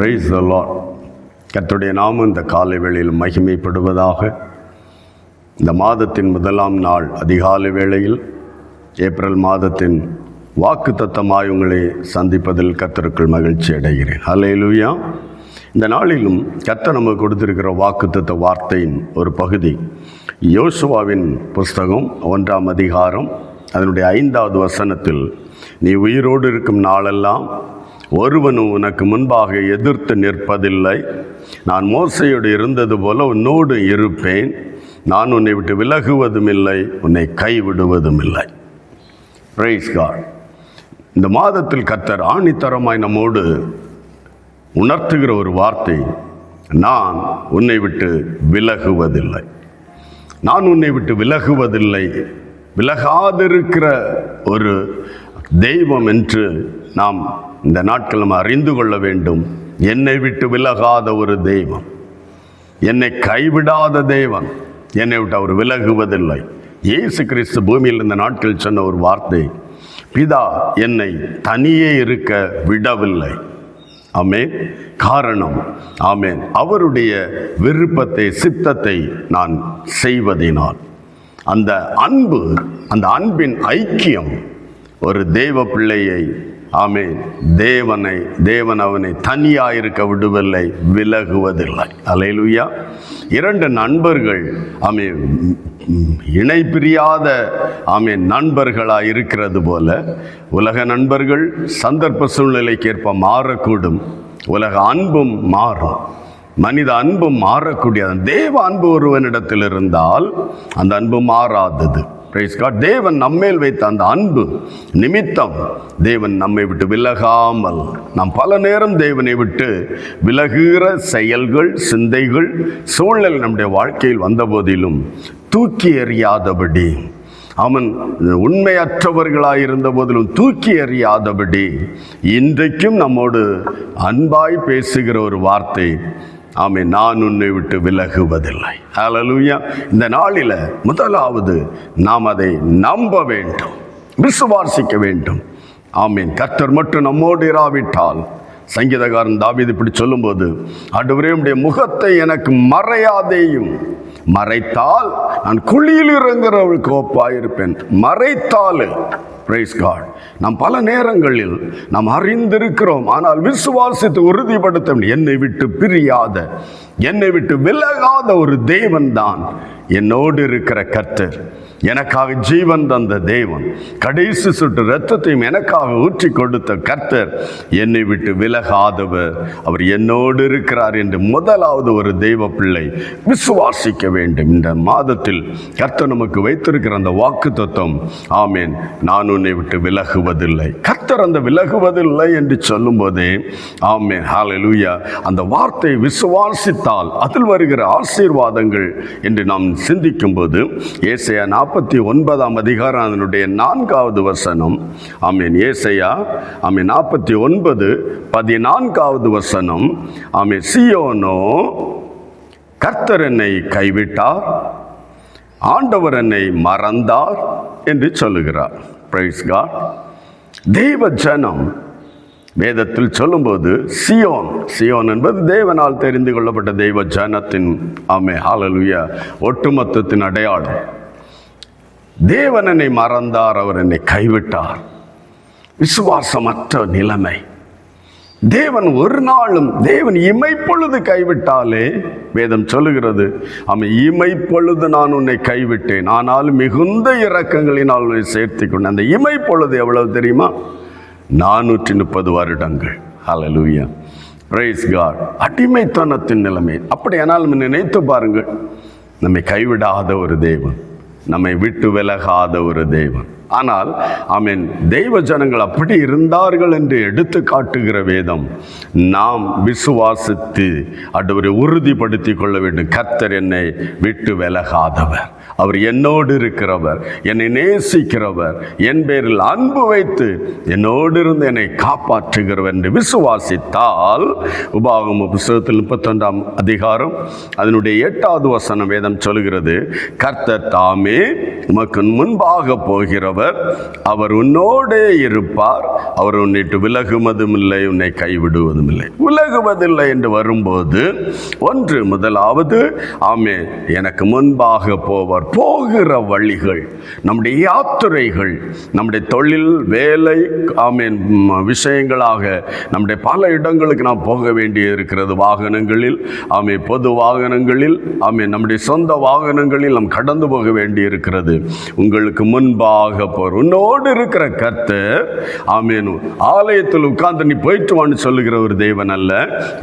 Price the Lord. கர்த்தருடைய நாமம் இந்த காலை வேளையில் மகிமைப்படுவதாக. இந்த மாதத்தின் முதலாம் நாள் அதிகாலை வேளையில் ஏப்ரல் மாதத்தின் வாக்குத்தத்தமாய் உங்களை சந்திப்பதில் கர்த்தருக்குள் மகிழ்ச்சி அடைகிறேன். ஹல்லேலூயா. இந்த நாளிலும் கர்த்தர் நமக்கு கொடுத்திருக்கிற வாக்குத்தத்த வார்த்தையின் ஒரு பகுதி யோசுவாவின் புஸ்தகம் 1ஆம் அதிகாரம் அதனுடைய 5வது வசனத்தில், நீ உயிரோடு இருக்கும் நாளெல்லாம் ஒருவனும் உனக்கு முன்பாக எதிர்த்து நிற்பதில்லை. நான் மோசையோடு இருந்தது போல உன்னோடு இருப்பேன். நான் உன்னை விட்டு விலகுவதும் இல்லை, உன்னை கைவிடுவதும் இல்லை. Praise God. இந்த மாதத்தில் கர்த்தர் ஆணித்தரமாய் நம்மோடு உணர்த்துகிற ஒரு வார்த்தை, நான் உன்னை விட்டு விலகுவதில்லை. நான் உன்னை விட்டு விலகுவதில்லை. விலகாதிருக்கிற ஒரு தெய்வம் என்று நாம் இந்த நாட்கள் நம்ம அறிந்து கொள்ள வேண்டும். என்னை விட்டு விலகாத ஒரு தெய்வம், என்னை கைவிடாத தெய்வம், என்னை விட்டு அவர் விலகுவதில்லை. இயேசு கிறிஸ்து பூமியில் இந்த நாட்கள் சொன்ன ஒரு வார்த்தை, பிதா என்னை தனியே இருக்க விடவில்லை. ஆமென். காரணம், ஆமென், அவருடைய விருப்பத்தை சித்தத்தை நான் செய்வதினால். அந்த அன்பு, அந்த அன்பின் ஐக்கியம் ஒரு தேவ பிள்ளையை, ஆமென், தேவன் அவனை தனியாயிருக்க விடுவதில்லை, விலகுவதில்லை. அல்லேலூயா. 2 நண்பர்கள், ஆமென், இணை பிரியாத, ஆமென், நண்பர்களாக இருக்கிறது போல உலக நண்பர்கள் சந்தர்ப்ப சூழ்நிலைக்கேற்ப மாறக்கூடும். உலக அன்பும் மாறும், மனித அன்பும் மாறக்கூடியது. தேவ அன்பு ஒருவனிடத்தில் இருந்தால் அந்த அன்பு மாறாதது. Praise God. தேவன் நம்மேல் வைத்த அந்த அன்பு நிமித்தம் தேவன் நம்மை விட்டு விலகாமல், நாம் பல நேரம் தேவனை விட்டு விலகுகிற செயல்கள், சிந்தைகள், சூழல் நம்முடைய வாழ்க்கையில் வந்த போதிலும் தூக்கி எறியாதபடி, அவன் உண்மையற்றவர்களாயிருந்த போதிலும் தூக்கி எறியாதபடி இன்றைக்கும் நம்மோடு அன்பாய் பேசுகிற ஒரு வார்த்தை, ஆமென், நான் உன்னை விட்டு விலகுவதில்லை. ஹல்லேலூயா. இந்த நாளில் முதலாவது நாம் அதை நம்ப வேண்டும், விசுவாசிக்க வேண்டும். ஆமென். கர்த்தர் மட்டும் நம்மோடு இராவிட்டால், சங்கீதக்காரன் தாவீது இப்படி சொல்லும்போது, ஆண்டவரே உம்முடைய முகத்தை எனக்கு மறையாதேயும், மறைத்தால் நான் குழியில் இறங்குறவளுக்கு ஒப்பாயிருப்பேன். மறைத்தால், பிரைஸ் காட், நாம் பல நேரங்களில் நாம் அறிந்திருக்கிறோம், ஆனால் விசுவாசித்து உறுதிப்படுத்த, என்னை விட்டு பிரியாத, என்னை விட்டு விலகாத ஒரு தேவன் தான் என்னோடு இருக்கிற கர்த்தர். எனக்காக ஜீவன் தந்த தேவன், கடைசி சொட்டு இரத்தத்தையும் எனக்காக ஊற்றி கொடுத்த கர்த்தர், என்னை விட்டு விலகாதவர், அவர் என்னோடு இருக்கிறார் என்று முதலாவது ஒரு தெய்வ பிள்ளை விசுவாசிக்க வேண்டும். இந்த மாதத்தில் கர்த்தர் நமக்கு வைத்திருக்கிற அந்த வாக்குத்தத்தம், ஆமென், நான் உன்னை விட்டு விலகுவதில்லை. கர்த்தர் அந்த விலகுவதில்லை என்று சொல்லும் போதே, ஆமென், ஹல்லேலூயா, அந்த வார்த்தை விசுவாசித்தால் அதில் வருகிற ஆசீர்வாதங்கள் என்று நாம் சிந்திக்கும் போது, ஏசாயா 49ஆம் அதிகாரம் அதனுடைய 4வது வசனம், ஆமென், ஏசாயா, ஆமென், 49:14 வசனம், ஆமென், சீயோனோ கர்த்தர் என்னை கைவிட்டார், ஆண்டவர் என்னை மறந்தார் என்று சொல்லுகிறார். Praise God. தேவ ஜனம் வேதத்தில் சொல்லும்போது சியோன், சியோன் என்பது தேவனால் தெரிந்து கொள்ளப்பட்ட தெய்வ ஜனத்தின், ஆமென், ஹல்லேலூயா, ஒட்டுமொத்தத்தின் அடையாளம். தேவன் என்னை மறந்தார், அவர் என்னை கைவிட்டார். விசுவாசமற்ற நிலைமை. தேவன் ஒரு நாளும், தேவன் இமைப்பொழுது கைவிட்டாலே வேதம் சொல்லுகிறது, அவன் இமைப்பொழுது நான் உன்னை கைவிட்டேன், ஆனாலும் மிகுந்த இரக்கங்களினால் உன்னை சேர்த்து கொண்டேன். அந்த இமைப்பொழுது எவ்வளவு தெரியுமா? 430 வருடங்கள். ஹல்லேலூயா. Praise God. அடிமைத்தனத்தின் நிலைமை. அப்படியானால் நினைத்து பாருங்கள், நம்மை கைவிடாத ஒரு தேவன், நம்மை விட்டு விலகாத ஒரு தேவன். ஆனால், ஆமென், தெய்வ ஜனங்கள் அப்படி இருந்தார்கள் என்று எடுத்து காட்டுகிற வேதம் நாம் விசுவாசித்து ஆண்டவரை உறுதிப்படுத்திக் கொள்ள வேண்டும். கர்த்தர் என்னை விட்டு விலகாதவர், அவர் என்னோடு இருக்கிறவர், என்னை நேசிக்கிறவர், என் பேரில் அன்பு வைத்து என்னோடு இருந்து என்னை காப்பாற்றுகிறவர் என்று விசுவாசித்தால், உபாகம புத்தகத்தில் 31ஆம் அதிகாரம் அதனுடைய 8வது வசனம் வேதம் சொல்கிறது, கர்த்தர் தாமே உமக்கு முன்பாக போகிறவர், ஆவியானவர் அவர் உன்னோடே இருப்பார். அவர் உன்னை விலகுவதும் இல்லை, உன்னை கைவிடுவதும் இல்லை. விலகுவதில்லை என்று வரும்போது முதலாவது ஆமென், எனக்கு முன்பாக போவார். போகிற வழிகள், நம்முடைய யாத்திரைகள், நம்முடைய தொழில், வேலை, ஆமென் விஷயங்களாக நம்முடைய பல இடங்களுக்கு நாம் போக வேண்டி இருக்கிறது. வாகனங்களில், ஆமென், பொது வாகனங்களில், ஆமென், நம்முடைய சொந்த வாகனங்களில் நாம் கடந்து போக வேண்டி இருக்கிறது. உங்களுக்கு முன்பாக போர் உன்னோடு இருக்கிற கர்த்தர், ஆமென், ஆலயத்தில் உட்கார்ந்து நீ போயிட்டு வான்னு சொல்லுகிற ஒரு தேவன் அல்ல.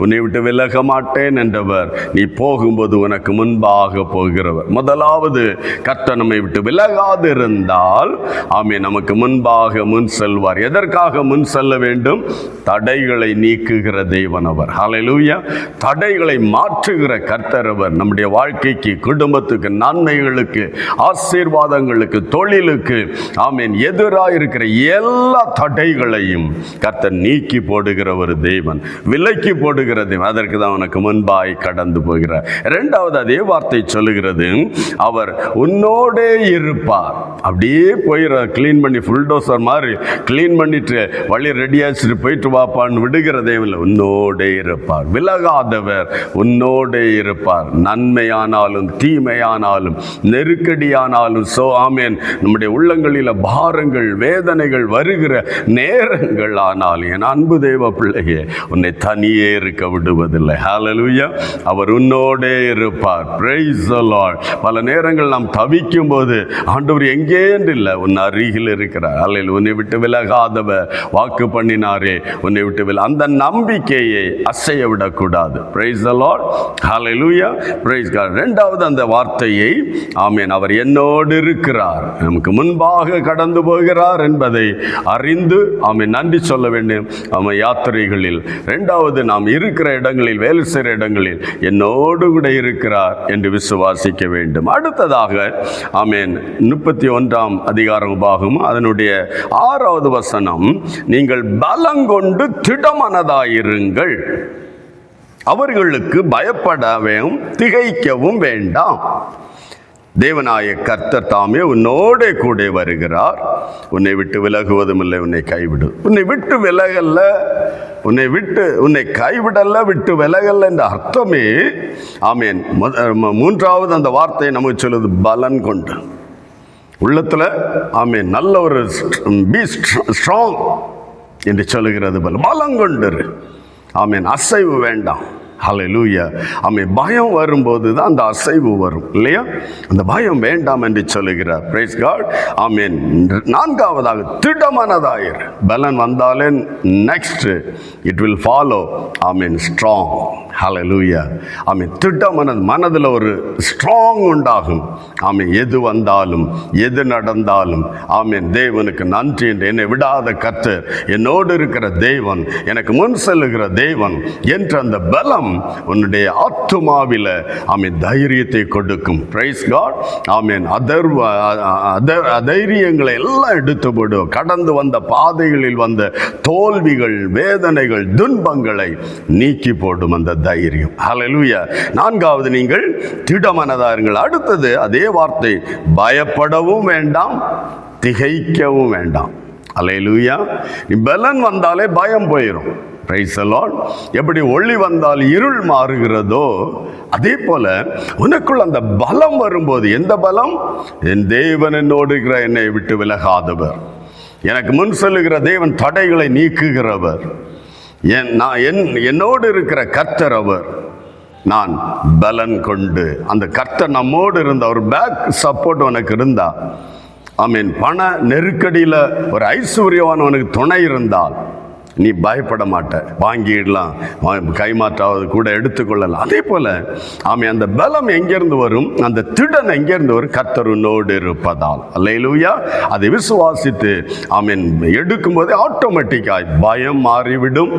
உன்னை விட்டு விலக மாட்டேன் என்றவர். நீ போகும்போது உனக்கு முன்பாக போகிறவர். முதலாவது, கர்த்தர் நம்மை விட்டு விலகாது இருந்தால், ஆமென், நமக்கு முன்பாக முன் செல்வார். எதற்காக முன் செல்ல வேண்டும்? தடைகளை நீக்குகிற தேவன் அவர். ஹல்லேலூயா. தடைகளை மாற்றுகிற கர்த்தர் அவர். நம்முடைய வாழ்க்கைக்கு, குடும்பத்துக்கு, நன்மைகளுக்கு, ஆசீர்வாதங்களுக்கு, தொழிலுக்கு, ஆமென், எதிராக இருக்கிற எல்லா தடைகளையும் கர்த்தர் நீக்கி போடுகிற ஒரு தேவன், விலக்கி போடுகிற தேவன். அதற்கு தான் உனக்கு முன்பாய் கடந்து போகிறார். இரண்டாவது, அதே வார்த்தை சொல்லுகிறது, அவர் உன்னோடே இருப்பார். அப்படியே போயிட கிளீன் பண்ணி ஃபுல்டோசர் மாதிரி கிளீன் பண்ணிட்டு வழி ரெடியாச்சு போயிட்டு வாப்பான்னு விடுகிற தேவன் உன்னோடே இருப்பார். விலகாதவர் உன்னோடே இருப்பார். நன்மையானாலும் தீமையானாலும் நெருக்கடியானாலும் ஆமென், நம்முடைய உள்ளங்களில் பாரங்கள், வேதனைகள் வருகிற நேரங்கள் ஆனால் என் அன்பு தேவ பிள்ளையே, உன்னை தனியே இருக்க விடுவதில்லை. ஹல்லேலூயா. அவர் உன்னோடே இருப்பார். Price the Lord. பல நேரங்கள் நாம் தவிக்கும் போது ஆண்டவர் எங்கே என்று இல்லை, உன் அருகில் இருக்கிறார். அல்லேலூயா. உன்னை விட்டு விலகாதவர், வாக்கு பண்ணினாரே, உன்னை விட்டு அந்த நம்பிக்கையை அசைய விடக்கூடாது. Praise the Lord. Hallelujah. Praise God. இரண்டாவது அந்த வார்த்தையை, ஆமென், அவர் என்னோடு இருக்கிறார், நமக்கு முன்பாக கடந்து போகிறார் என்பதை அறிந்து, ஆமென், நன்றி சொல்ல வேண்டும். ஆமென், யாத்திரைகளில், இரண்டாவது, நாம் இருக்கிற இடங்களில், வேலை செய்கிற இடங்களில் என்னோடு கூட இருக்கிறார் என்று விசுவாசிக்க வேண்டும். அடுத்ததாக, ஆமென், 31ஆம் அதிகாரம் உபாகமம் அதனுடைய 6வது வசனம், நீங்கள் பலங்கொண்டு திடமனதாயிருங்கள், அவர்களுக்கு பயப்படவும் திகைக்கவும் வேண்டாம். தேவனாய கர்த்தர் தாமே உன்னோடே கூட வருகிறார். உன்னை விட்டு விலகுவதும் இல்லை, உன்னை கைவிடு. உன்னை விட்டு விலகல்ல, உன்னை கைவிடல்ல, விட்டு விலகல்ல என்ற அர்த்தமே, ஆமென். மூன்றாவது அந்த வார்த்தை நமக்கு சொல்லுது, பலன் கொண்டு. உள்ளத்தில், ஆமென், நல்ல ஒரு பி ஸ்ட்ராங் என்று சொல்லுகிறது. பலம் கொண்டு, ஆமென், அசைவு வேண்டாம். ஹல்லேலூயா. ஆமென். பயம் வரும்போது தான் அந்த அசைவு வரும் இல்லையா? அந்த பயம் வேண்டாம் என்று சொல்லுகிறார். Praise God. ஆமென். நான்காவதாக, திடமனதாயிரு. பலன் வந்தாலே next it will follow, amen, strong. Hallelujah. Amen. மனதில் ஒரு ஸ்ட்ராங் உண்டாகும். ஆமென். எது வந்தாலும், எது நடந்தாலும், ஆமென், தேவனுக்கு நன்றி என்று, என்னை விடாத கர்த்தர், என்னோடு இருக்கிற தேவன், எனக்கு முன் செல்லுகிற தேவன் என்ற அந்த பலம் உன்னுடைய ஆத்துமாவில, ஆமென், தைரியத்தை கொடுக்கும். Price God. ஆமென். அதைரியங்களை எல்லாம் எடுத்து போடும். கடந்து வந்த பாதைகளில் வந்த தோல்விகள், வேதனைகள், துன்பங்களை நீக்கி போடும் அந்த தைரியம். ஹல்லேலூயா. நான்காவது, நீங்கள் திடமனதாருங்கள். அடுத்தது அதே வார்த்தை, பயப்படவும் வேண்டாம், திகைக்கவும் வேண்டாம். ஹல்லேலூயா. பலன் வந்தாலே பயம் போயிடும். Price the Lord. எப்படி ஒளி வந்தால் இருள் மாறுகிறதோ, அதே போல உனக்குள் அந்த பலம் வரும்போது, எந்த பலம்? என் தேவன் என்னோடு இருக்கிற, என்னை விட்டு விலகாதவர், எனக்கு முன் செல்லுகிற தேவன், தடைகளை நீக்குகிறவர், என்னோடு இருக்கிற கர்த்தர் அவர். நான் பலன் கொண்டு, அந்த கர்த்தர் நம்மோடு இருந்த ஒரு பேக் சப்போர்ட் உனக்கு இருந்தா, ஆமீன், பண நெருக்கடியில் ஒரு ஐஸ்வர்யவான் உனக்கு துணை இருந்தால் நீ பயப்பட மாட்ட. வாங்கிடலாம், கைமாற்றாவது கூட எடுத்துக்கொள்ளலாம். அதே போல ஆமீன், அந்த பலம் எங்கேருந்து வரும்? அந்த திடன் எங்கேருந்து வரும்? கர்த்தர் உன்னோடு இருப்பதால். அல்லேலூயா. அதை விசுவாசித்து ஆமீன் எடுக்கும்போது ஆட்டோமேட்டிக்காய் பயம் மாறிவிடும்.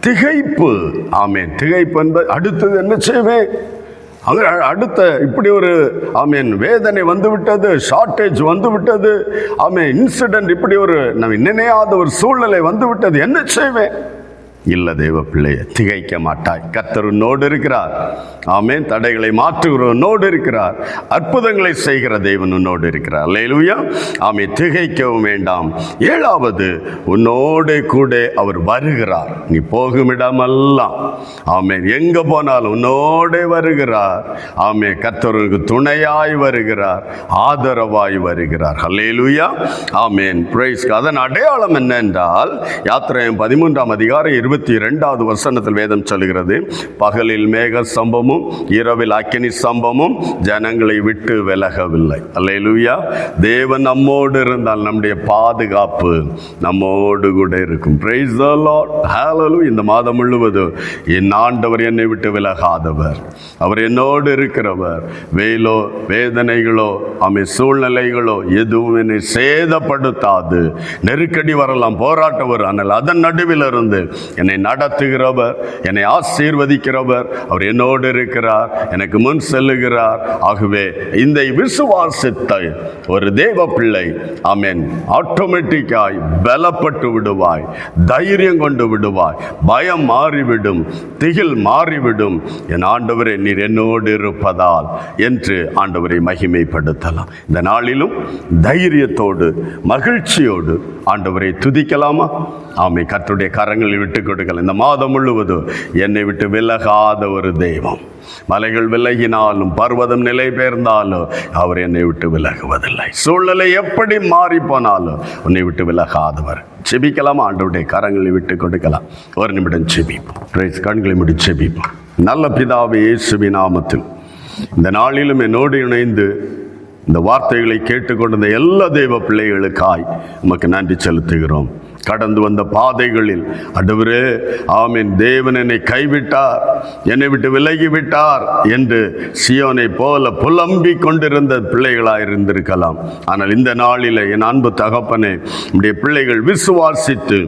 திகைப்பு, ஆமீன், திகைப்பு என்பது அடுத்தது என்ன செய்வேன், அடுத்த இப்படி ஒரு ஆமீன் வேதனை வந்து விட்டது, ஷார்டேஜ் வந்து விட்டது, ஆமீன் இன்சிடென்ட், இப்படி ஒரு நம்ம நினையாத ஒரு சூழ்நிலை வந்து விட்டது, என்ன செய்வேன்? இல்ல தேவ பிள்ளையை, திகைக்க மாட்டாய். கர்த்தர் உன்னோடு இருக்கிறார். ஆமென். தடைகளை மாற்றுகிற உன்னோடு இருக்கிறார். அற்புதங்களை செய்கிற தேவன் உன்னோடு இருக்கிறார். அல்லேலூயா. ஆமென். திகைக்கவும் வேண்டாம். 7வது, உன்னோடு கூட அவர் வருகிறார். நீ போகும் இடமெல்லாம், ஆமென், எங்க போனாலும் உன்னோடே வருகிறார். ஆமென். கர்த்தருக்கு துணையாய் வருகிறார், ஆதரவாய் வருகிறார். அல்லேலூயா. ஆமென். பிரைஸ். அதன் அடையாளம் என்ன என்றால், யாத்திராகமம் 13ஆம் அதிகாரம் 22வது வசனத்தில் வேதம் சொல்கிறது, பகலில் மேக சம்பமும் இரவில் அக்கினி சம்பமும் ஜனங்களை விட்டு விலகவில்லை. அல்லேலூயா. தேவன் நம்மோடு இருந்தால் நம்முடைய பாதுகாப்பு நம்மோடு கூட இருக்கும். Praise the Lord. ஹalleluya. இந்த மாதம் முழுவதும் என் ஆண்டவர் என்னை விட்டு விலகாதவர், அவர் என்னோடு இருக்கிறவர். வெயிலோ வேதனைகளோ சூழ்நிலைகளோ எதுவும் என்னை சேதப்படுத்தாது. நெருக்கடி வரலாம், போராட்டம் வரும், ஆனால் அதன் நடுவில் இருந்து என்னை நடத்துகிறவர், என்னை ஆசீர்வதிக்கிறவர், அவர் என்னோடு இருக்கிறார், எனக்கு முன் செல்லுகிறார். ஆகவே இந்த விசுவாசத்தை ஒரு தேவ பிள்ளை, ஆமென், ஆட்டோமேட்டிக்காய் பலப்பட்டு விடுவாய், தைரியம் கொண்டு விடுவாய், பயம் மாறிவிடும், திகில் மாறிவிடும். என் ஆண்டவரே நீர் என்னோடு இருப்பதால் என்று ஆண்டவரை மகிமைப்படுத்தலாம். இந்த நாளிலும் தைரியத்தோடு மகிழ்ச்சியோடு ஆண்டவரை துதிக்கலாமா? ஆமை. கர்த்தருடைய கரங்களில் விட்டு கொடுக்கலாம். இந்த மாதம் முழுவதும் என்னை விட்டு விலகாத ஒரு தெய்வம். மலைகள் விலகினாலும் பர்வதம் நிலை பெயர்ந்தாலும் அவர் என்னை விட்டு விலகுவதில்லை. சூழ்நிலை எப்படி மாறி போனாலும் உன்னை விட்டு விலகாதவர். செபிக்கலாம். ஆண்டவருடைய கரங்களை விட்டு கொடுக்கலாம். ஒரு நிமிடம் செபிப்போம். கண்களை முடி செபிப்போம். நல்ல பிதாவே, இயேசுவின் நாமத்தில் இந்த நாளிலும் என்னோடு இணைந்து இந்த வார்த்தைகளை கேட்டுக்கொண்ட எல்லா தெய்வ பிள்ளைகளுக்காய் உமக்கு நன்றி செலுத்துகிறோம். கடந்து வந்த பாதைகளில் ஆண்டவரே, ஆமென், தேவன் என்னை கைவிட்டார், என்னை விட்டு விலகிவிட்டார் என்று சியோனை போல புலம்பி கொண்டிருந்த பிள்ளைகளாக இருந்திருக்கலாம். ஆனால் இந்த நாளில் என் அன்பு தகப்பனே, நம்முடைய பிள்ளைகள் விசுவாசித்து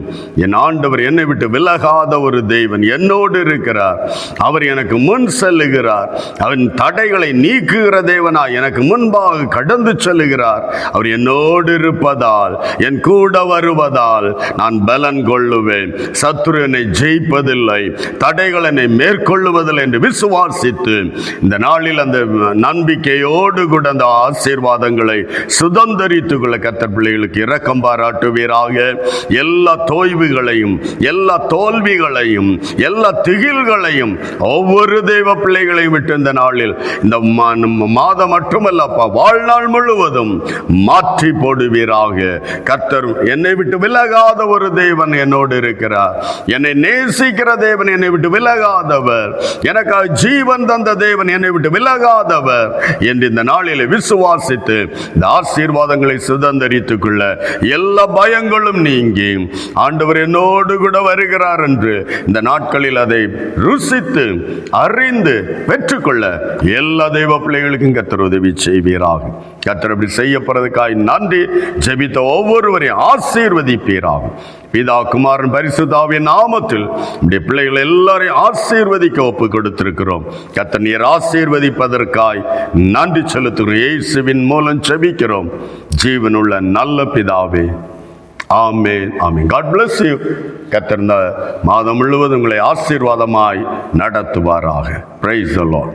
என் ஆண்டவர் என்னை விட்டு விலகாத ஒரு தெய்வன் என்னோடு இருக்கிறார், அவர் எனக்கு முன் செல்லுகிறார், அவன் தடைகளை நீக்குகிற தேவனாய் எனக்கு முன்பாக கடந்து செல்லுகிறார், அவர் என்னோடு இருப்பதால், என் கூட வருவதால் நான் பலன் கொள்ளுவேன், சத்துரு என்னை ஜெயிப்பதில்லை, தடைகள் என்னை மேற்கொள்ளுவதில்லை என்று விசுவாசித்து இந்த நாளில் அந்த நம்பிக்கையோடு கூட அந்த ஆசீர்வாதங்களை சுதந்தரித்துக் கொள்ள கர்த்தர் பிள்ளைகளுக்கு இரக்கம் பாராட்டுவீராக. எல்லா தோய்வுகளையும், எல்லா தோல்விகளையும், எல்லா திகில்களையும் ஒவ்வொரு தெய்வ பிள்ளைகளையும் விட்டு இந்த நாளில், இந்த மாதம் மட்டுமல்லப்பா, வாழ்நாள் முழுவதும் மாற்றி போடுவீராக. கர்த்தர் என்னை விட்டு விலகாத ஒரு தேவன் என்னோடு இருக்கிறார், என்னை நேசிக்கிற தேவன் என்னை விட்டு விலகாதவர், எனக்காக ஜீவன் தந்த தேவன் என்னை விட்டு விலகாதவர் என்று இந்த நாளில் விசுவாசித்து இந்த ஆசீர்வாதங்களை சுதந்தரித்துக் கொள்ள எல்லா பயங்களும் நீங்கி ஆண்டவர் என்னோடு கூட வருகிறார் என்று இந்த நாட்களில் அதை ருசித்து அறிந்து பெற்றுக்கொள்ள எல்லா தெய்வ பிள்ளைகளுக்கும் கர்த்தர் உதவி செய்வீராக. கர்த்தர் அப்படி செய்யப்படுறதுக்காய் நன்றி. ஜெபித்த ஒவ்வொருவரையும் ஆசீர்வதிப்பீராக. பிதா, குமாரன், பரிசுத்த ஆவியின் நாமத்தில் நம்முடைய பிள்ளைகள் எல்லாரையும் ஆசீர்வதிக்க ஒப்பு கொடுத்திருக்கிறோம். கர்த்தர் நீர் ஆசீர்வதிப்பதற்காய் நன்றி செலுத்துகிறோம். இயேசுவின் மூலம் ஜெபிக்கிறோம் ஜீவனுள்ள நல்ல பிதாவே. ஆமென், ஆமென். God bless you. கர்த்தர் இந்த மாதம் முழுவதும் உங்களை ஆசீர்வாதமாய் நடத்துவாராக. Praise the Lord.